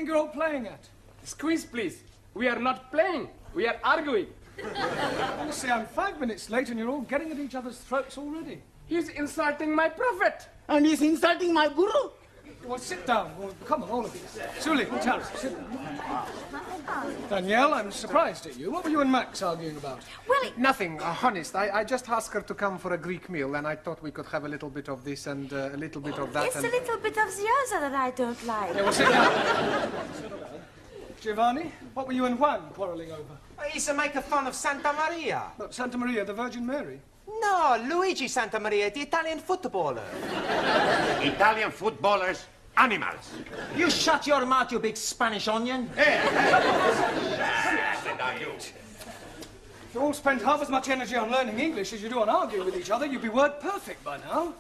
you're all playing at? Squeeze, please. We are not playing. We are arguing. Honestly, I'm 5 minutes late and you're all getting at each other's throats already. He's insulting my prophet. And he's insulting my guru. Well, sit down. Well, come on, all of you. Suli, Tara, sit down. Danielle, I'm surprised at you. What were you and Max arguing about? Well, Nothing, honest. I just asked her to come for a Greek meal, and I thought we could have a little bit of this and a little bit of that. it's a little bit of the other that I don't like. Yeah, well, sit down. Giovanni, what were you and Juan quarrelling over? He's making fun of Santa Maria. Look, Santa Maria, the Virgin Mary. No, Luigi Santa Maria, the Italian footballer. Italian footballers, animals. You shut your mouth, you big Spanish onion. If you all spent half as much energy on learning English as you do on arguing with each other, you'd be word perfect by now.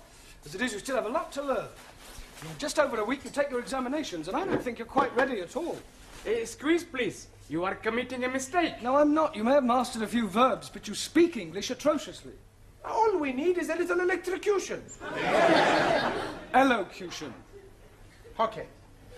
As it is, you still have a lot to learn. In just over a week, you take your examinations, and I don't think you're quite ready at all. Squeeze, please. You are committing a mistake. No, I'm not. You may have mastered a few verbs, but you speak English atrociously. All we need is a little electrocution. Elocution. Okay.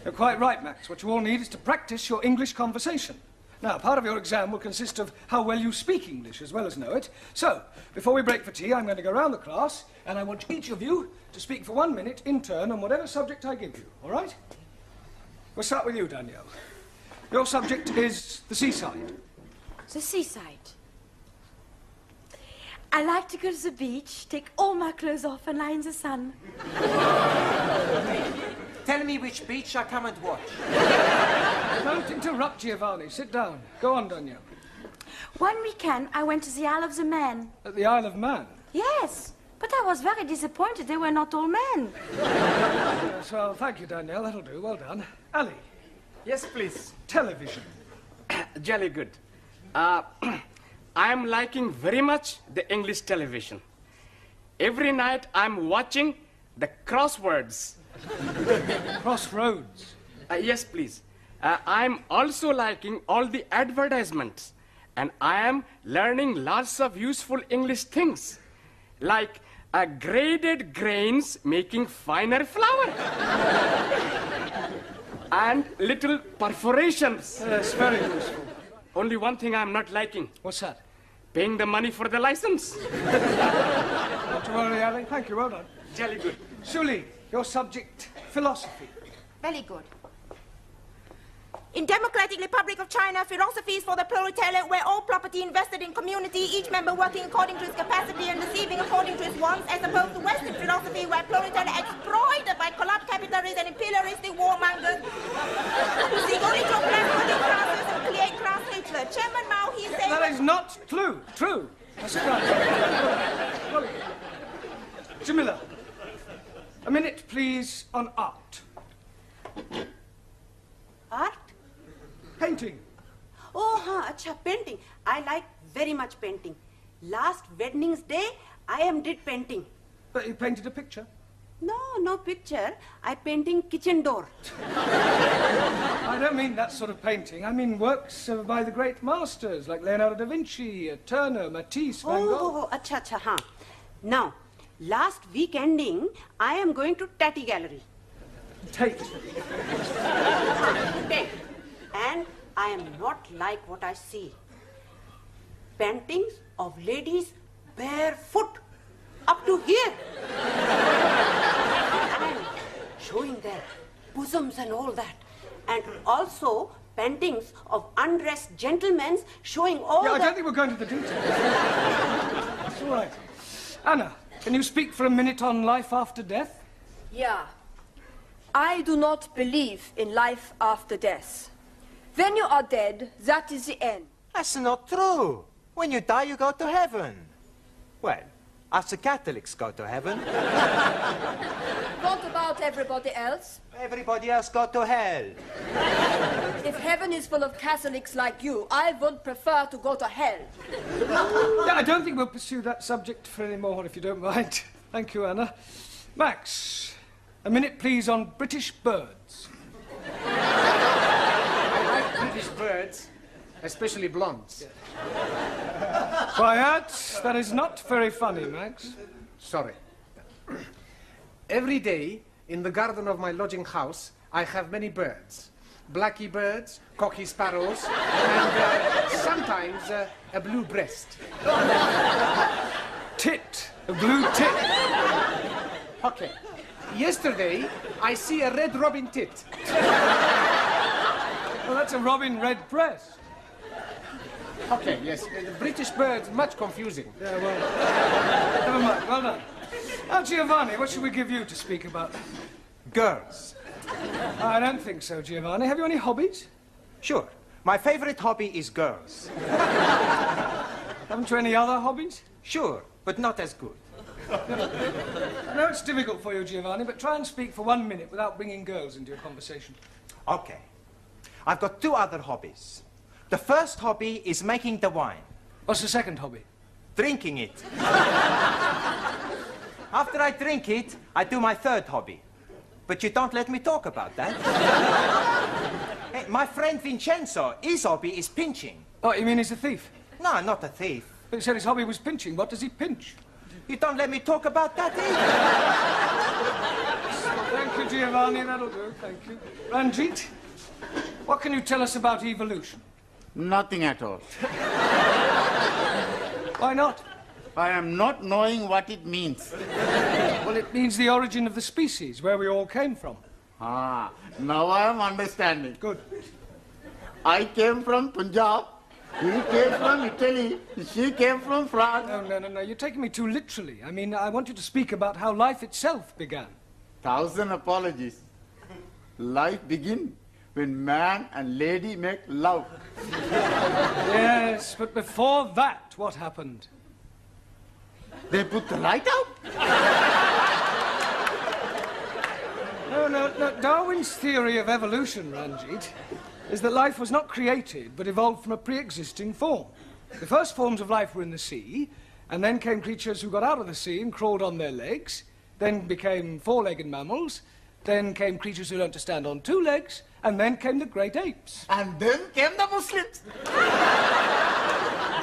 You're quite right, Max. What you all need is to practice your English conversation. Now, part of your exam will consist of how well you speak English as well as know it. So, before we break for tea, I'm going to go round the class, and I want each of you to speak for 1 minute in turn on whatever subject I give you, all right? We'll start with you, Danielle. Your subject is the seaside. The seaside. I like to go to the beach, take all my clothes off and lie in the sun. Tell me which beach I come and watch. Don't interrupt, Giovanni. Sit down. Go on, Danielle. One weekend, I went to the Isle of the Man. At the Isle of Man. Yes, but I was very disappointed they were not all men. Yes, well, thank you, Danielle. That'll do. Well done. Ali, Yes, please. television. Jolly good. I'm liking very much the English television. Every night I'm watching the crosswords. Crossroads. Yes, please. I'm also liking all the advertisements. And I am learning lots of useful English things. Like graded grains making finer flour. And little perforations. Yes, very useful. Only one thing I'm not liking. What's that? Paying the money for the license. Not to worry, Ali. Thank you. Well done. Jolly good. Suli, your subject, philosophy. Very good. In Democratic Republic of China, philosophy is for the proletariat, where all property invested in community, each member working according to his capacity and receiving according to his wants, as opposed to Western philosophy, where proletariat exploited by corrupt capitalists and imperialistic warmongers who seek only to oppress working classes and create class hatred. Chairman Mao, he said... That is not true. Now sit down. Jamila, a minute, please, on art. Art? Painting. Oh, acha, painting. I like very much painting. Last Wednesday's day, I did painting. But you painted a picture? No picture. I painting kitchen door. I don't mean that sort of painting. I mean works by the great masters, like Leonardo da Vinci, Turner, Matisse, Van Gogh. Oh, acha, huh. Now, last week ending, I am going to Tatty Gallery. Tate. Tate. And I am not like what I see. Paintings of ladies barefoot up to here. And showing their bosoms and all that. And also paintings of undressed gentlemen showing all I the... don't think we're going to the details. It's all right. Anna, can you speak for a minute on life after death? Yeah. I do not believe in life after death. When you are dead, that is the end. That's not true. When you die, you go to heaven. Well, us the Catholics go to heaven. What about everybody else? Everybody else go to hell. If heaven is full of Catholics like you, I would prefer to go to hell. Yeah, I don't think we'll pursue that subject for any more, if you don't mind. Thank you, Anna. Max, a minute, please, on British birds. British birds, especially blondes. Quiet. That is not very funny, Max. Sorry. Every day, in the garden of my lodging house, I have many birds. blacky birds, cocky sparrows, and sometimes a blue breast. Tit. A blue tit. Okay. Yesterday, I see a red robin tit. Well, that's a robin redbreast. Okay, yes. The British birds, much confusing. Yeah, well, never mind. Well done. Now, Giovanni, what should we give you to speak about? Girls. I don't think so, Giovanni. Have you any hobbies? Sure. My favorite hobby is girls. Haven't you any other hobbies? Sure, but not as good. I know it's difficult for you, Giovanni, but try and speak for 1 minute without bringing girls into your conversation. Okay. I've got 2 other hobbies. The first hobby is making the wine. What's the second hobby? Drinking it. After I drink it, I do my third hobby. But you don't let me talk about that. Hey, my friend Vincenzo, his hobby is pinching. Oh, you mean he's a thief? No, not a thief. But he said his hobby was pinching. What does he pinch? You don't let me talk about that either. Thank you, Giovanni. That'll do. Thank you. Ranjit, what can you tell us about evolution? Nothing at all. Why not? I am not knowing what it means. Well, it means the origin of the species, where we all came from. Ah, now I am understanding. Good. I came from Punjab. He came from Italy. She came from France. No. You're taking me too literally. I mean, I want you to speak about how life itself began. 1,000 apologies. Life begins when man and lady make love. Yes, but before that, what happened? They put the light out? No. Darwin's theory of evolution, Ranjit, is that life was not created, but evolved from a pre-existing form. The first forms of life were in the sea, and then came creatures who got out of the sea and crawled on their legs, then became four-legged mammals, then came creatures who learned to stand on 2 legs, and then came the great apes. And then came the Muslims.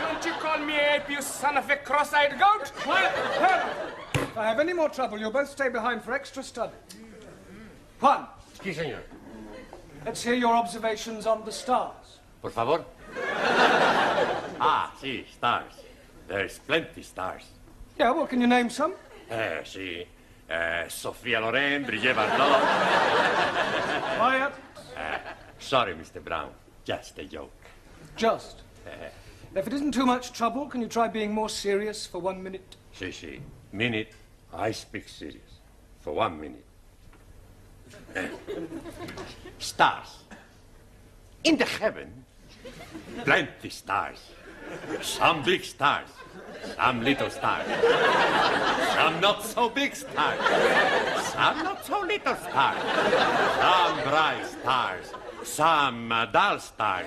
Don't you call me ape, you son of a cross-eyed goat? Quiet! If I have any more trouble, you'll both stay behind for extra study. Juan, Sí, señor. let's hear your observations on the stars. Por favor. Sí, stars. There's plenty stars. Yeah, well, can you name some? Sí. Sophia Loren, Brigitte Bardot. Quiet. Sorry, Mr. Brown. Just a joke. Just. If it isn't too much trouble, can you try being more serious for 1 minute? Sí. Minute. I speak serious. For 1 minute. Stars. In the heaven, plenty stars. Some big stars. Some little stars. Some not so big stars. Some not so little stars. Some bright stars. Some dull stars.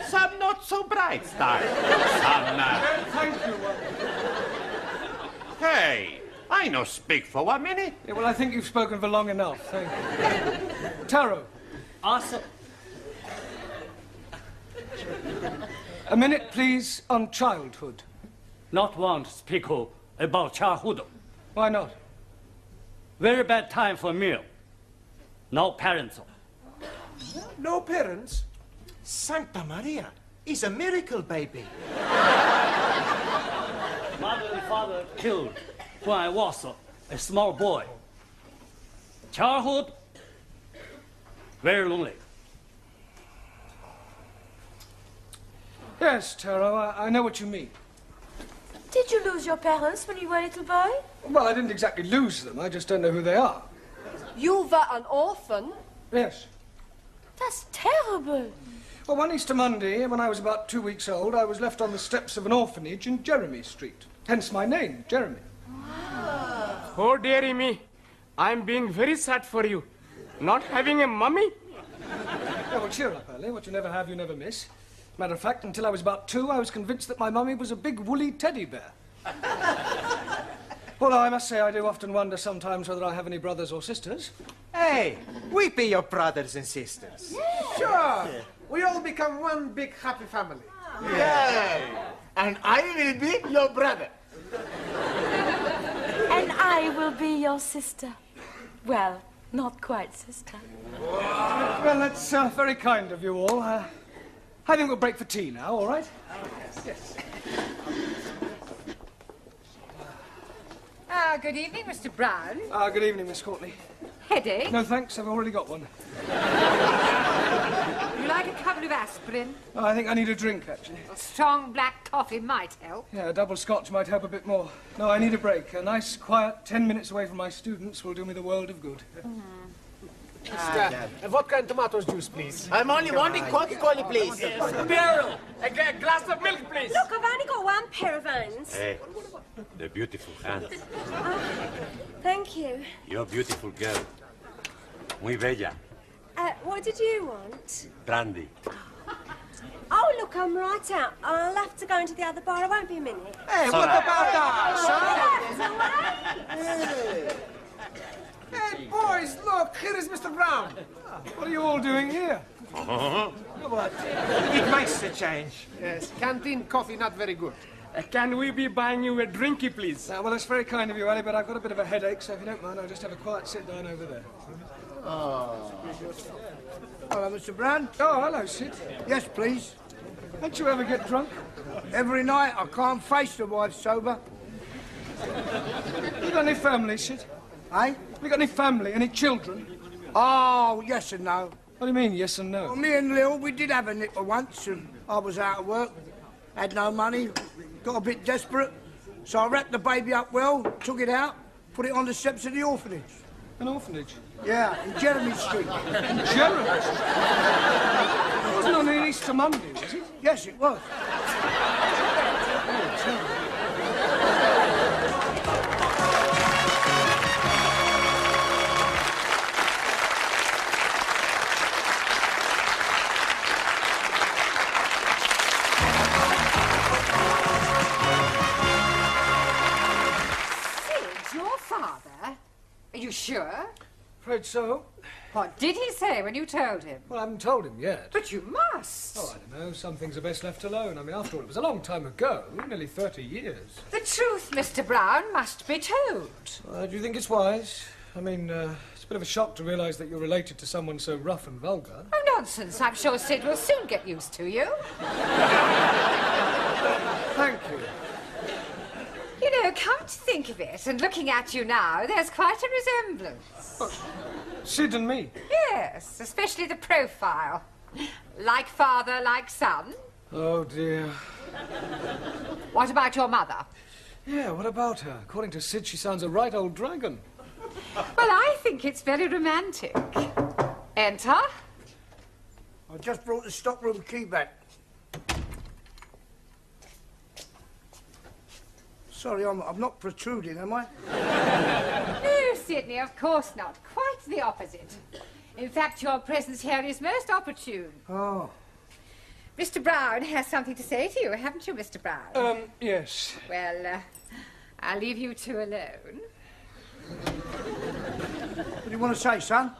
Some not so bright stars. Some... Thank you. Hey, I no speak for 1 minute. Yeah, well, I think you've spoken for long enough. Thank you. Taro. Awesome. A minute, please, on childhood. Not want to speak about childhood. Why not? Very bad time for meal. No parents. No parents? Santa Maria, he's a miracle baby. Mother and father killed when I was a small boy. Childhood, very lonely. Yes, Taro, I know what you mean. Did you lose your parents when you were a little boy? Well, I didn't exactly lose them. I just don't know who they are. You were an orphan? Yes. That's terrible. Well, one Easter Monday, when I was about 2 weeks old, I was left on the steps of an orphanage in Jeremy Street. Hence my name, Jeremy. Oh, dearie me. I'm being very sad for you. Not having a mummy? Yeah, well, cheer up, Ellie. What you never have, you never miss. Matter of fact, until I was about 2, I was convinced that my mummy was a big woolly teddy bear. Although I must say I do often wonder sometimes whether I have any brothers or sisters. Hey, we be your brothers and sisters. Sure. We all become one big happy family. Yeah. And I will be your brother. And I will be your sister. Well, Not quite, sister. Well, that's very kind of you all. I think we'll break for tea now, all right? Yes. Good evening, Mr. Brown. Good evening, Miss Courtney. Headache? No, thanks. I've already got one. You like a couple of aspirin? Oh, I think I need a drink, actually. A strong black coffee might help. Yeah, a double scotch might help a bit more. No, I need a break. A nice, quiet 10 minutes away from my students will do me the world of good. A vodka and tomatoes juice, please. I'm only wanting Coca-Cola, please. Beryl, a glass of milk, please. Look, I've only got one pair of hands. Hey, the beautiful hands. Thank you. You're a beautiful girl. Muy bella. What did you want? Brandy. Oh, look, I'm right out. I'll have to go into the other bar. I won't be a minute. Hey, what about that, Hey, boys, look, here is Mr. Brown. What are you all doing here? What? It makes a change. Yes, canteen coffee not very good. Can we be buying you a drinky, please? Well, that's very kind of you, Ali, but I've got a bit of a headache, so if you don't mind, I'll just have a quiet sit down over there. Hello, Mr. Brown. Oh, hello, Sid. Yes, please. Don't you ever get drunk? Every night I can't face the wife sober. You got any family, Sid? Eh? You got any family, any children? Oh, yes and no. What do you mean, yes and no? Well, me and Lil, we did have a nipper once, and I was out of work, had no money, got a bit desperate, so I wrapped the baby up well, took it out, put it on the steps of the orphanage. An orphanage? Yeah, in Jeremy Street. In Jeremy Street? It wasn't on an Easter Monday, was it? Yes, it was. Are you sure? Afraid so. What did he say when you told him? Well, I haven't told him yet. But you must. Oh, I don't know. Some things are best left alone. I mean, after all, it was a long time ago. Nearly 30 years. The truth, Mr. Brown, must be told. Do you think it's wise? I mean, it's a bit of a shock to realise that you're related to someone so rough and vulgar. Oh, nonsense. I'm sure Sid will soon get used to you. Thank you. You know, come to think of it, and looking at you now, there's quite a resemblance. Oh, Sid and me? Yes, especially the profile. Like father, like son. Oh, dear. What about your mother? Yeah, what about her? According to Sid, she sounds a right old dragon. Well, I think it's very romantic. Enter. I just brought the stockroom key back. Sorry, I'm not protruding, am I? No, Sidney, of course not. Quite the opposite. In fact, your presence here is most opportune. Oh. Mr. Brown has something to say to you, haven't you, Mr. Brown? Yes. Well, I'll leave you two alone. What do you want to say, son?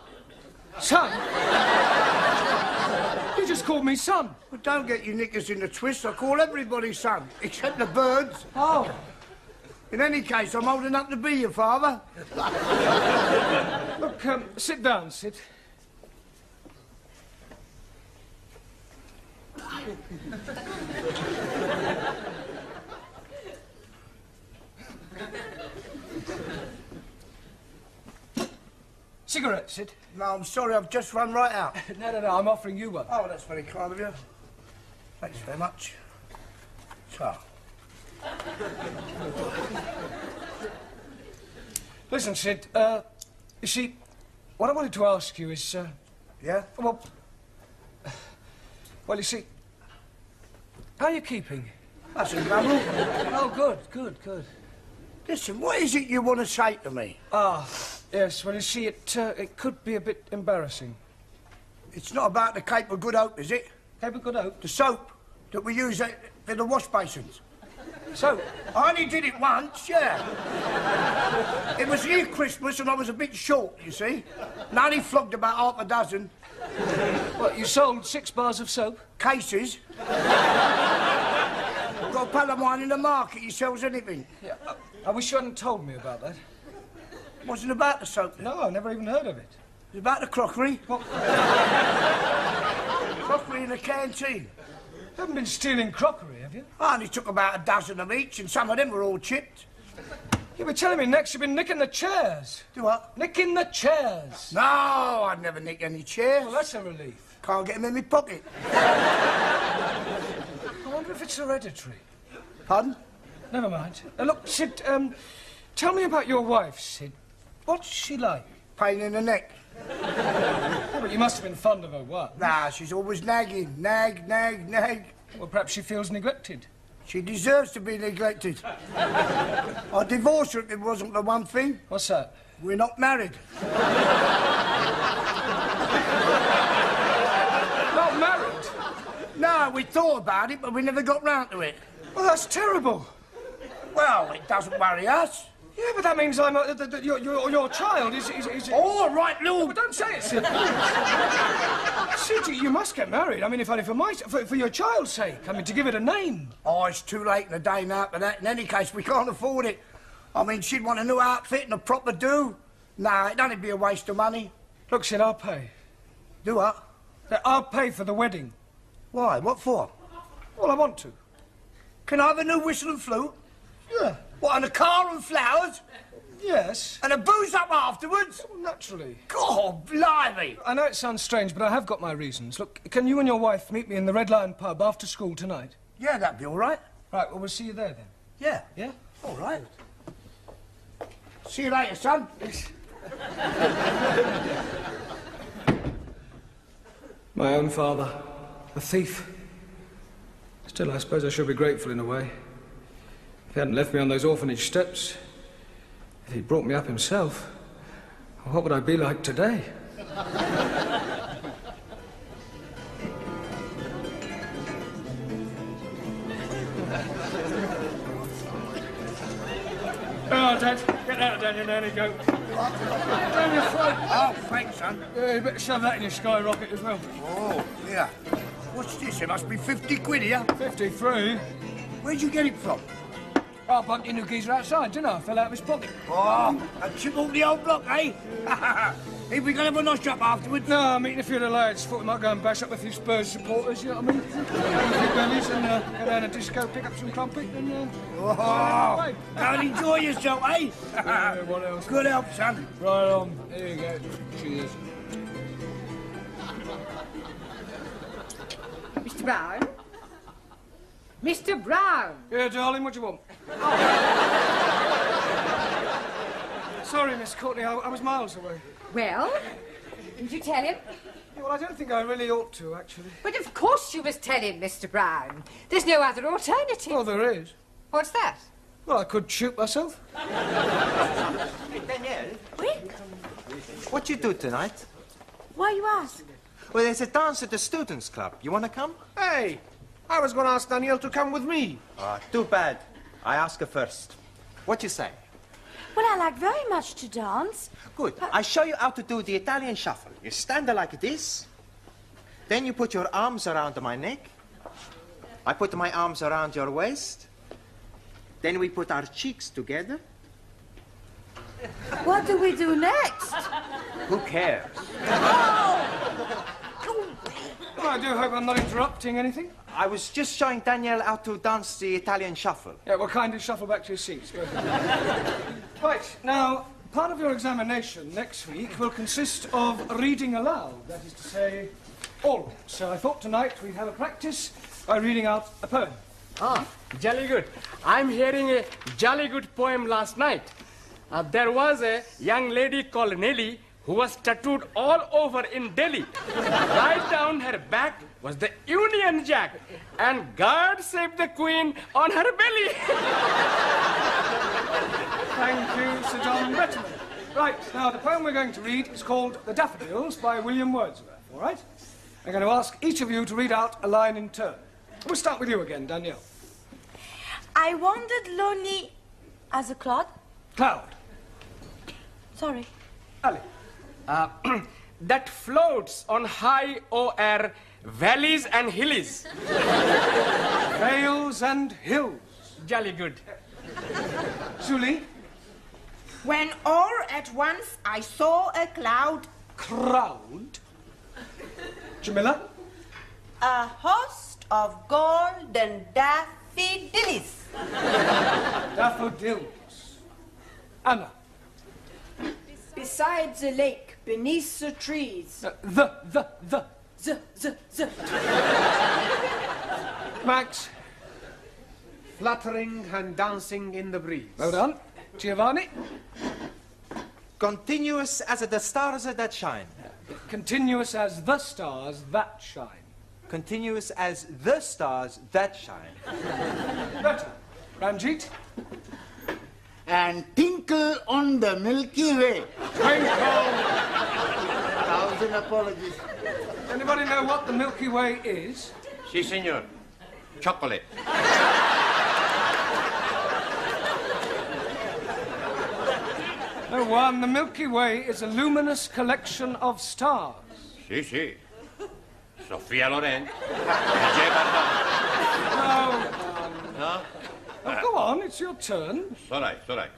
Son? You just called me son. Well, don't get your knickers in a twist. I call everybody son, except the birds. Oh. In any case, I'm old enough to be your father. Look, sit down, Sid. Cigarette, Sid? No, I'm sorry, I've just run right out. No, I'm offering you one. Oh, that's very kind of you. Thanks very much. So. Listen, Sid, you see, what I wanted to ask you is, Yeah? well, you see, how are you keeping? That's a trouble. Oh, good. Listen, what is it you want to say to me? Yes, well, you see, it could be a bit embarrassing. It's not about the Cape of Good Hope, is it? Cape of Good Hope? The soap that we use for the wash basins. So, I only did it once, yeah. It was near Christmas and I was a bit short, you see. And I only flogged about half a dozen. what, you sold 6 bars of soap? Cases. Got a pal of mine in the market, he sells anything. Yeah, I wish you hadn't told me about that. Wasn't about the soap. No, I've never even heard of it. It was about the crockery. What? Crockery in the canteen. You haven't been stealing crockery, have you? I only took about a dozen of each, and some of them were all chipped. You were telling me next you've been nicking the chairs. Do what? Nicking the chairs. No, I'd never nick any chairs. Well, that's a relief. Can't get them in my pocket. I wonder if it's hereditary. Pardon? Never mind. Look, Sid, tell me about your wife, Sid. What's she like? Pain in the neck. Oh, but you must have been fond of her wife. Nah, she's always nagging. Nag, nag, nag. Well, perhaps she feels neglected. She deserves to be neglected. I'd divorce her if it wasn't the one thing. What's that? We're not married. Not married? No, we thought about it, but we never got round to it. Well, that's terrible. Well, it doesn't worry us. Yeah, but that means your child is... All right, Lou. But don't say it, Sid. Sid, you must get married. I mean, if only for your child's sake. I mean, to give it a name. Oh, it's too late in the day now for that. In any case, we can't afford it. I mean, she'd want a new outfit and a proper do. Nah, it'd only be a waste of money. Look, Sid, I'll pay. Do what? I'll pay for the wedding. Why? What for? Well, I want to. Can I have a new whistle and flute? Yeah. What, and a car and flowers? Yes. And a booze up afterwards? Well, naturally. God, blimey. I know it sounds strange, but I have got my reasons. Look, can you and your wife meet me in the Red Lion pub after school tonight? Yeah, that'd be all right. Right, well, we'll see you there then. Yeah. Yeah? All right. See you later, son. My own father, a thief. Still, I suppose I should be grateful in a way. If he hadn't left me on those orphanage steps, if he'd brought me up himself, what would I be like today? Oh, Dad, get out of Daniel, there you go. Down your throat. Oh, thanks, son. Yeah, you better shove that in your skyrocket as well. Oh, yeah. What's this? It must be 50 quid here. 53? Where'd you get it from? I bumped into a geezer outside, didn't I? Fell out of his pocket. Oh, a chip off the old block, eh? If we can have a nosh up afterwards. No, I'm meeting a few of the lads. Thought we might go and bash up a few Spurs supporters, you know what I mean? Have a few bellies and go down a disco, pick up some crumpet and... go and enjoy yourself, eh? Yeah, what else? Good help, son. Right on. Here you go. Cheers. Mr. Brown? Mr. Brown! Yeah, darling, what do you want? Sorry, Miss Courtney, I was miles away. Well, did you tell him? Yeah, well, I don't think I really ought to, actually. But of course you must tell him, Mr. Brown. There's no other alternative. Oh, there is. What's that? Well, I could shoot myself. Hey, Danielle. Oui? What you do tonight? Why you ask? Well, there's a dance at the students' club. You want to come? Hey, I was going to ask Danielle to come with me. Too bad. I ask her first. What you say? Well, I like very much to dance. Good. I show you how to do the Italian shuffle. You stand there like this. Then you put your arms around my neck. I put my arms around your waist. Then we put our cheeks together. What do we do next? Who cares? Well, I do hope I'm not interrupting anything. I was just showing Danielle how to dance the Italian shuffle. Yeah, well, kindly shuffle back to your seats. Go ahead. Right, now, part of your examination next week will consist of reading aloud. That is to say, always. So I thought tonight we'd have a practice by reading out a poem. Ah, jolly good. I'm hearing a jolly good poem last night. There was a young lady called Nelly who was tattooed all over in Delhi. Right down her back was the Union Jack, and God save the Queen on her belly. Thank you, Sir John Betterman. Right, now the poem we're going to read is called The Daffodils by William Wordsworth, all right? I'm going to ask each of you to read out a line in turn. We'll start with you again, Danielle. I wandered lonely as a cloud. Cloud. Sorry. Ali. That floats on high o'er valleys and hillies. Vales and hills. Jolly good. Julie. When all at once I saw a cloud. Crowd? Jamila? A host of golden daffodils. Daffodils. Anna? Beside the lake, beneath the trees. The. Z. Max? Fluttering and dancing in the breeze. Well done. Giovanni? Continuous as the stars that shine. Continuous as the stars that shine. Continuous as the stars that shine. Better. Ranjit? And tinkle on the Milky Way. Twinkle. 1,000 apologies. Anybody know what the Milky Way is? Si, senor. Chocolate. No one. The Milky Way is a luminous collection of stars. Si, si. Sofia Loren. No? Oh, go on, it's your turn. It's all right, it's all right.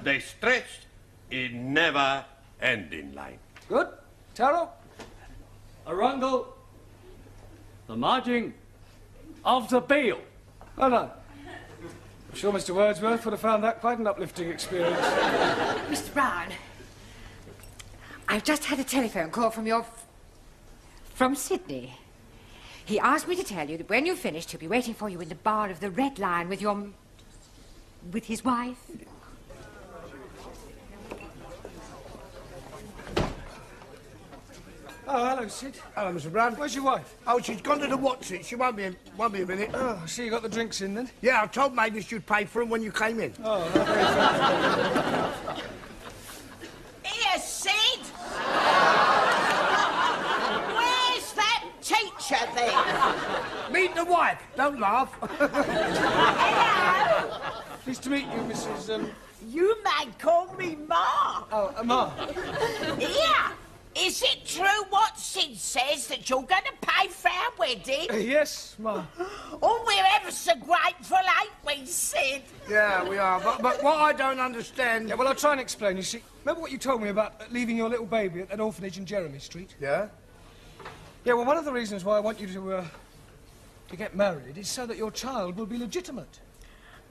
They stretched in never-ending line. Good. Taro? Arundel, the margin of the bill. Well done. I'm sure Mr. Wordsworth would have found that quite an uplifting experience. Mr. Brown, I've just had a telephone call from Sydney. He asked me to tell you that when you've finished, he'll be waiting for you in the bar of the Red Lion with his wife. Oh, hello, Sid. Hello, Mr. Brown. Where's your wife? Oh, she's gone to the Watson. She won't be a minute. Oh, I see you got the drinks in, then? Yeah, I told Mavis you'd pay for them when you came in. Oh, Here, Sid! Where's that teacher then? Meet the wife. Don't laugh. Hello! Pleased to meet you, Mrs. You may call me Ma. Oh, Ma. Yeah. Is it true what Sid says that you're going to pay for our wedding? Yes, Ma. Oh, we're ever so grateful, ain't we, Sid? Yeah, we are. But what I don't understand... Yeah, well, I'll try and explain. You see, remember what you told me about leaving your little baby at that orphanage in Jeremy Street? Yeah? Yeah, well, one of the reasons why I want you to get married is so that your child will be legitimate.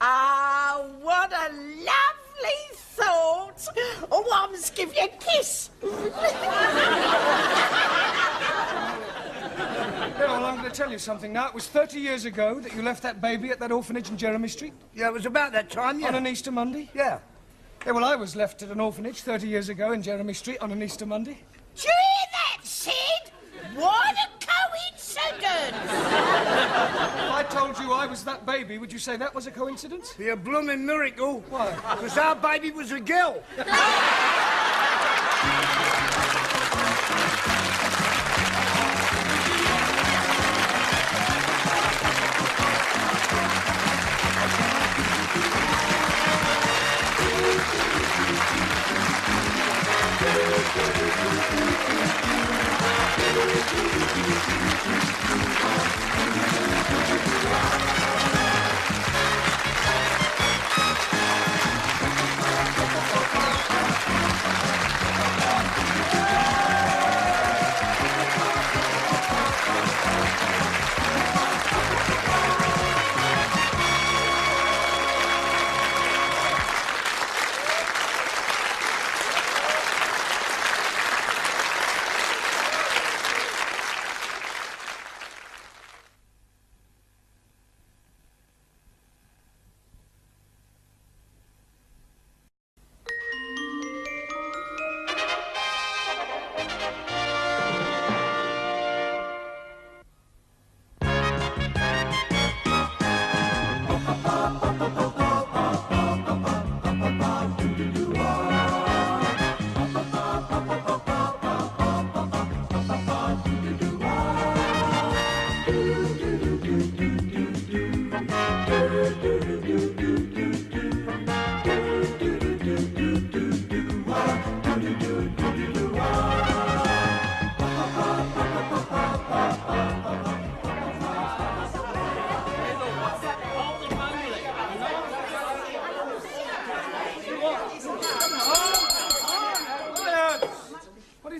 Ah, what a lovely thought. Oh, I must give you a kiss. Yeah, well, I'm going to tell you something now. It was 30 years ago that you left that baby at that orphanage in Jeremy Street. Yeah, it was about that time, yeah. On an Easter Monday? Yeah. Yeah, well, I was left at an orphanage 30 years ago in Jeremy Street on an Easter Monday. Do you hear that, Sid? What a coincidence! If I told you I was that baby, would you say that was a coincidence? Be a blooming miracle. Why? Because our baby was a girl.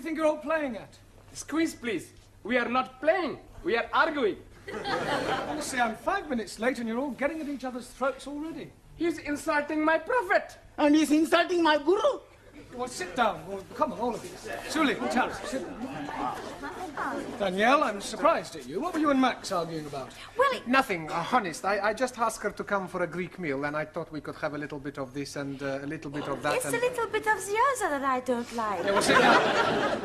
you think you're all playing at? Squeeze, please. We are not playing. We are arguing. Honestly, I'm 5 minutes late and you're all getting at each other's throats already. He's insulting my prophet. And he's insulting my guru. Well, sit down. Well, come on, all of you. Suli, Tara, sit down. Danielle, I'm surprised at you. What were you and Max arguing about? Well, nothing, honest. I just asked her to come for a Greek meal, and I thought we could have a little bit of this and a little bit of that. It's and a little bit of the other that I don't like. Yeah, well, sit down.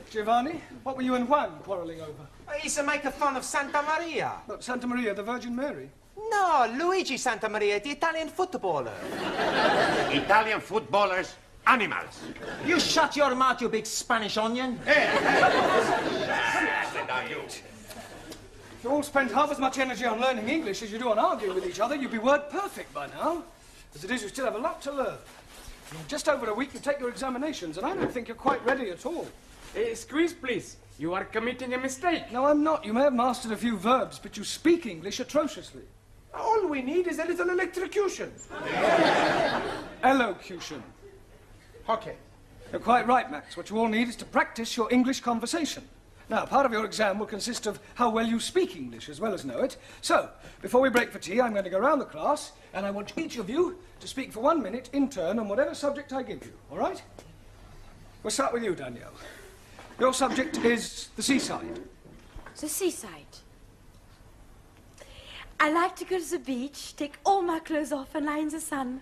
Giovanni, what were you and Juan quarrelling over? He's a making fun of Santa Maria. What, Santa Maria, the Virgin Mary? No, Luigi Santa Maria, the Italian footballer. Italian footballers, animals. You shut your mouth, you big Spanish onion. If you all spent half as much energy on learning English as you do on arguing with each other, you'd be word perfect by now. As it is, you still have a lot to learn. In just over a week, you take your examinations, and I don't think you're quite ready at all. Squeeze, please. You are committing a mistake. No, I'm not. You may have mastered a few verbs, but you speak English atrociously. All we need is a little electrocution. Elocution. Okay. You're quite right, Max. What you all need is to practice your English conversation. Now, part of your exam will consist of how well you speak English as well as know it. So, before we break for tea, I'm going to go round the class, and I want each of you to speak for 1 minute in turn on whatever subject I give you, all right? We'll start with you, Danielle. Your subject is the seaside. The seaside. I like to go to the beach, take all my clothes off and lie in the sun.